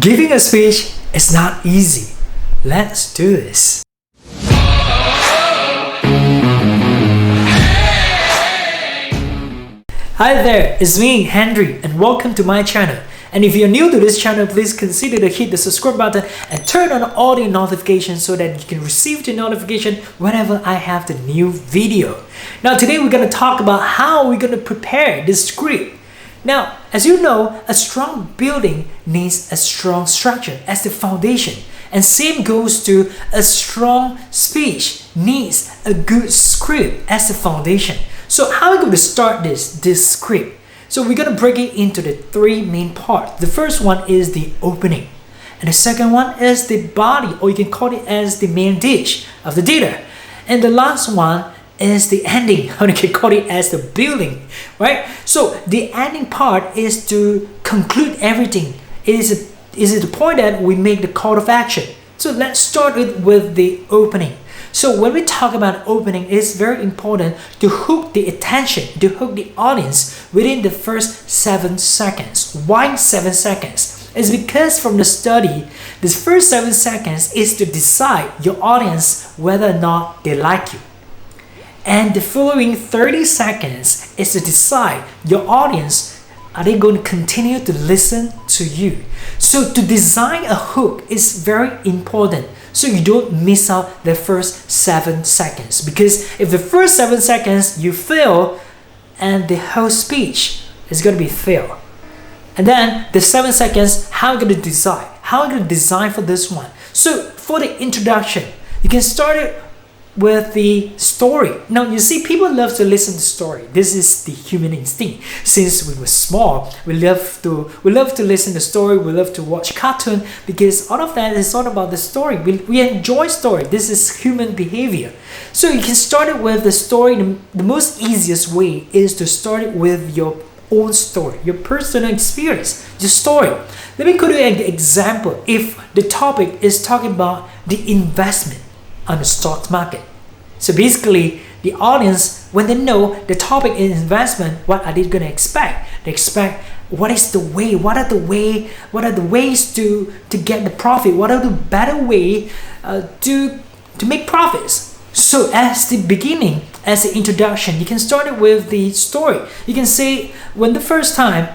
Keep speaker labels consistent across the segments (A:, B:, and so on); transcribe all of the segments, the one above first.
A: Giving a speech is not easy. Let's do this. Hi there, it's me, Henry, and welcome to my channel. And if you're new to this channel, please consider to hit the subscribe button and turn on all the notifications so that you can receive the notification whenever I have the new video. Now today we're going to talk about how we're going to prepare this script. Now, as you know, a strong building needs a strong structure as the foundation. And same goes to a strong speech needs a good script as the foundation. So how are we going to start this script? So we're going to break it into the three main parts. The first one is the opening. And the second one is the body, or you can call it as the main dish of the data. And the last one is the ending, or you can call it as the building, right? So the ending part is to conclude everything. It is the point that we make the call of action. So let's start with the opening. So when we talk about opening, it's very important to hook the attention, to hook the audience within the first 7 seconds. Why 7 seconds? It's because from the study, this first 7 seconds is to decide your audience whether or not they like you. And the following 30 seconds is to decide your audience, are they going to continue to listen to you? So to design a hook is very important. So you don't miss out the first 7 seconds. Because if the first 7 seconds you fail, and the whole speech is going to be fail. And then the 7 seconds, how are you going to decide? How are you going to design for this one? So for the introduction, you can start it with the story. Now you see, people love to listen to story. This is the human instinct. Since we were small, we love to listen to story. We love to watch cartoon because all of that is all about the story. We enjoy story. This is human behavior. So you can start it with the story. The most easiest way is to start it with your own story, your personal experience, your story. Let me give you an example. If the topic is talking about the investment on the stock market. So basically, the audience, when they know the topic is investment, what are they going to expect? They expect what are the ways to get the profit? What are the better way to make profits? So as the beginning, as the introduction, you can start it with the story. You can say, when the first time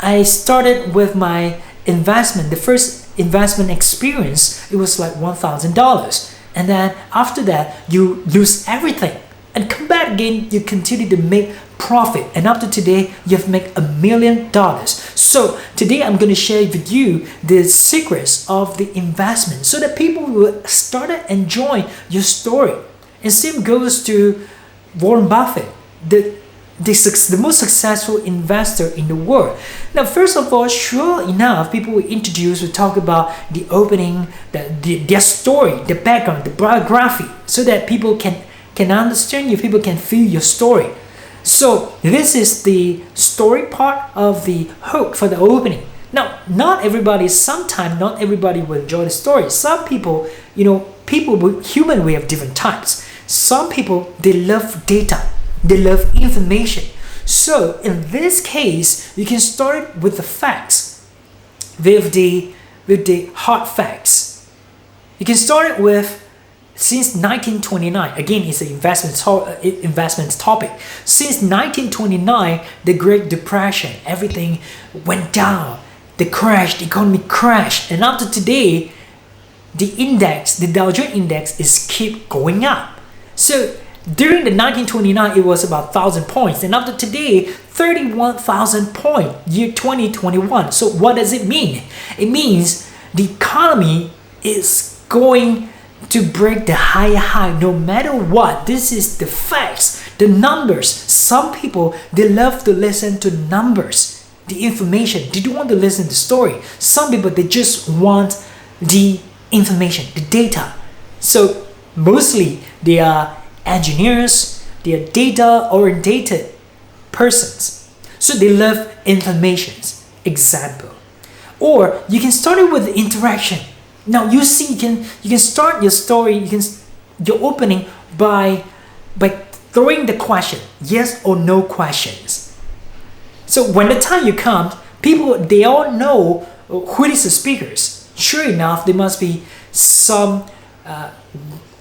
A: I started with my investment, the first investment experience, it was like $1,000. And then after that, you lose everything and come back again, you continue to make profit. And after today, you've made $1 million. So today I'm going to share with you the secrets of the investment so that people will start to enjoy your story. And same goes to Warren Buffett, the most successful investor in the world. Now, first of all, sure enough, people will talk about the opening, their story, the background, the biography, so that people can understand you, people can feel your story. So this is the story part of the hook for the opening. Now, not everybody will enjoy the story. Some people, human, we have different types. Some people, they love data. They love information. So in this case, you can start with the facts, with the hard facts. You can start it with, since 1929, again, it's an investment topic. Since 1929, the Great Depression, everything went down. The economy crashed. And after today, the Dow Jones Index is keep going up. So during the 1929, it was about 1,000 points. And after today, 31,000 points, year 2021. So what does it mean? It means the economy is going to break the higher high no matter what. This is the facts, the numbers. Some people, they love to listen to numbers, the information. They don't want to listen to the story. Some people, they just want the information, the data. So mostly they are engineers, they are data-oriented persons. So they love informations. Example. Or you can start it with interaction. Now you see, you can start your story, your opening by throwing the question, yes or no questions. So when the time you come, people, they all know who is the speakers. Sure enough, there must be some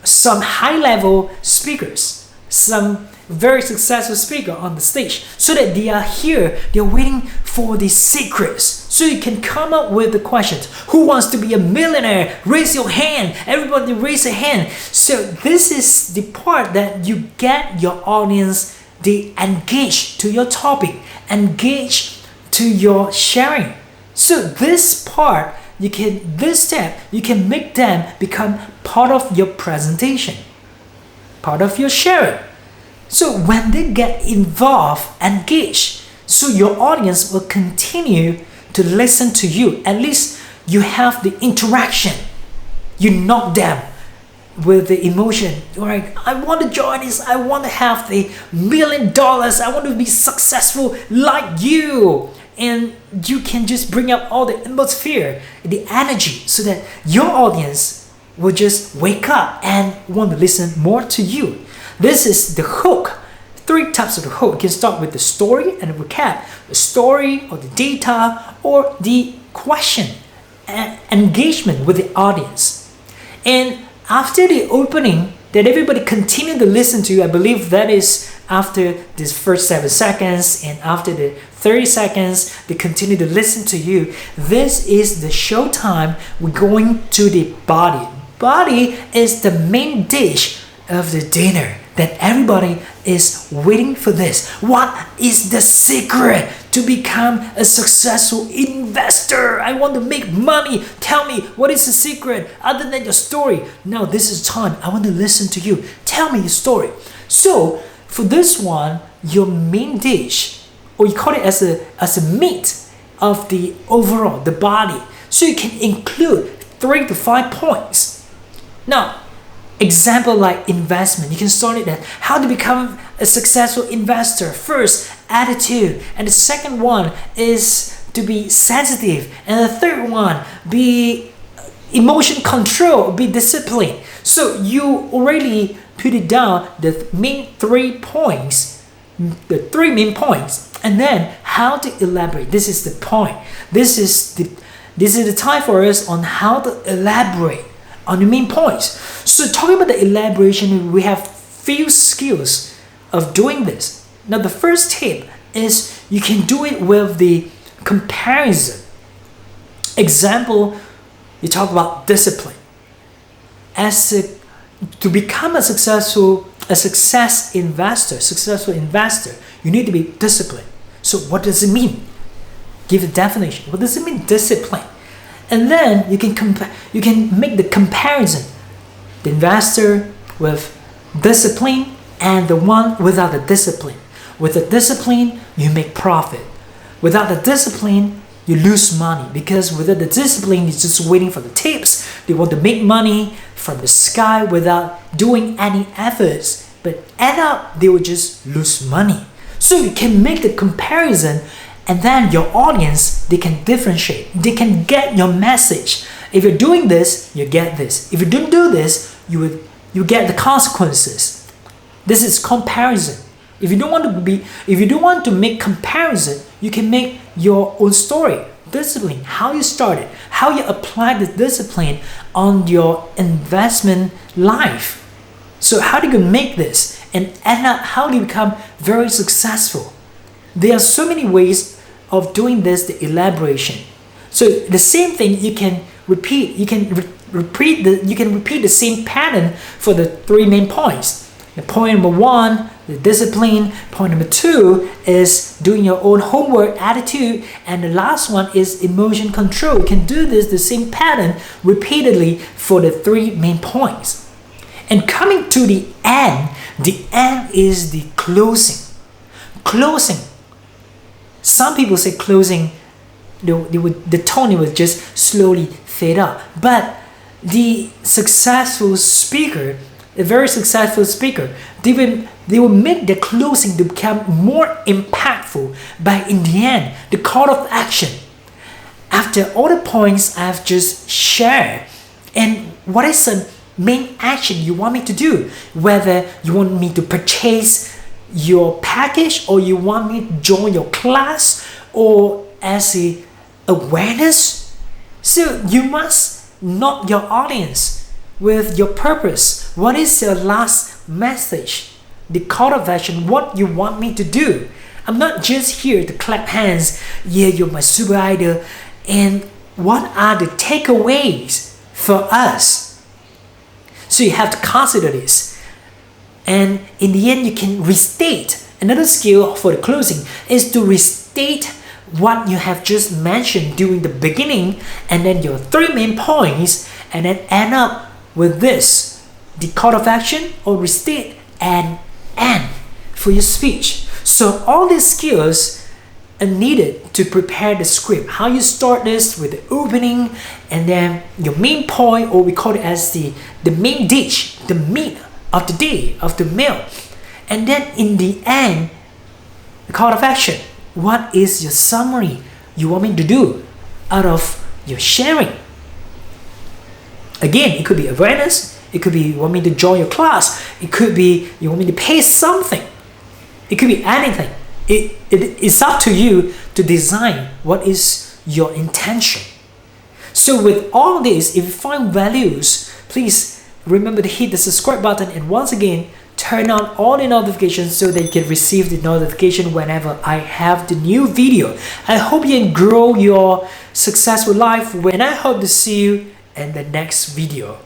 A: high-level speakers, some very successful speaker on the stage, so that they are here, they're waiting for the secrets. So you can come up with the questions. Who wants to be a millionaire? Raise your hand. Everybody raise a hand. So this is the part that you get your audience, they engage to your topic, engage to your sharing. So this part, this step, you can make them become part of your presentation, part of your sharing. So when they get involved, engaged, so your audience will continue to listen to you. At least you have the interaction. You knock them with the emotion. Right? I want to join this. I want to have the $1 million. I want to be successful like you. And you can just bring up all the atmosphere, the energy, so that your audience will just wake up and want to listen more to you. This is the hook. 3 types of the hook. You can start with the story and the recap. The story or the data or the question and engagement with the audience. And after the opening, that everybody continue to listen to you. I believe that is after this first 7 seconds, and after the 30 seconds, they continue to listen to you. This is the show time. We're going to the body. Body is the main dish of the dinner that everybody is waiting for this. What is the secret to become a successful investor? I want to make money. Tell me, what is the secret other than your story? Now this is time. I want to listen to you. Tell me your story. So for this one, your main dish, or you call it as a meat of the overall, the body. So you can include 3 to 5 points. Now, example like investment, you can start it at how to become a successful investor. First, attitude, and the second one is to be sensitive, and the third one be emotion control, be disciplined. So you already put it down, the main 3 points, the 3 main points, and then how to elaborate. This is the point. This is the time for us on how to elaborate on the main points. So talking about the elaboration, we have few skills of doing this. Now the first tip is you can do it with the comparison. Example, you talk about discipline. To become a successful investor, you need to be disciplined. So what does it mean? Give a definition. What does it mean, discipline? And then you can make the comparison. The investor with discipline and the one without the discipline. With the discipline, you make profit. Without the discipline, you lose money, because without the discipline, you're just waiting for the tips. They want to make money from the sky without doing any efforts, but end up they will just lose money. So you can make the comparison, and then your audience, they can differentiate. They can get your message. If you're doing this, you get this. If you don't do this, you get the consequences. This is comparison. If you don't want to make comparison, you can make your own story. Discipline, how you started, how you apply the discipline on your investment life. So how do you make this and end up, how do you become very successful? There are so many ways of doing this, the elaboration. So the same thing you can repeat. You can repeat the same pattern for the 3 main points. The point number 1, the discipline. Point number 2 is doing your own homework, attitude, and the last one is emotion control. You can do this, the same pattern, repeatedly for the 3 main points. And coming to the end is the closing. Closing. Some people say closing, the tone would just slowly fade out. But the successful speaker, a very successful speaker, they will make the closing to become more impactful by, in the end, the call of action. After all the points I've just shared, and what is the main action you want me to do? Whether you want me to purchase your package, or you want me to join your class, or as a awareness, So you must know your audience with your purpose. What is your last message? The call of action, what you want me to do. I'm not just here to clap hands, yeah, you're my super idol. And what are the takeaways for us? So you have to consider this. And in the end, you can restate. Another skill for the closing is to restate what you have just mentioned during the beginning, and then your 3 main points, and then end up with this, the call of action, or restate and end for your speech. So all these skills are needed to prepare the script. How you start this with the opening, and then your main point, or we call it as the main dish, the meat of the day, of the meal. And then in the end, the call of action. What is your summary you want me to do out of your sharing? Again, it could be awareness. It could be you want me to join your class. It could be you want me to pay something. It could be anything. It's up to you to design what is your intention. So with all this, if you find values, please remember to hit the subscribe button, and once again, turn on all the notifications so that you can receive the notification whenever I have the new video. I hope you can grow your successful life, and I hope to see you in the next video.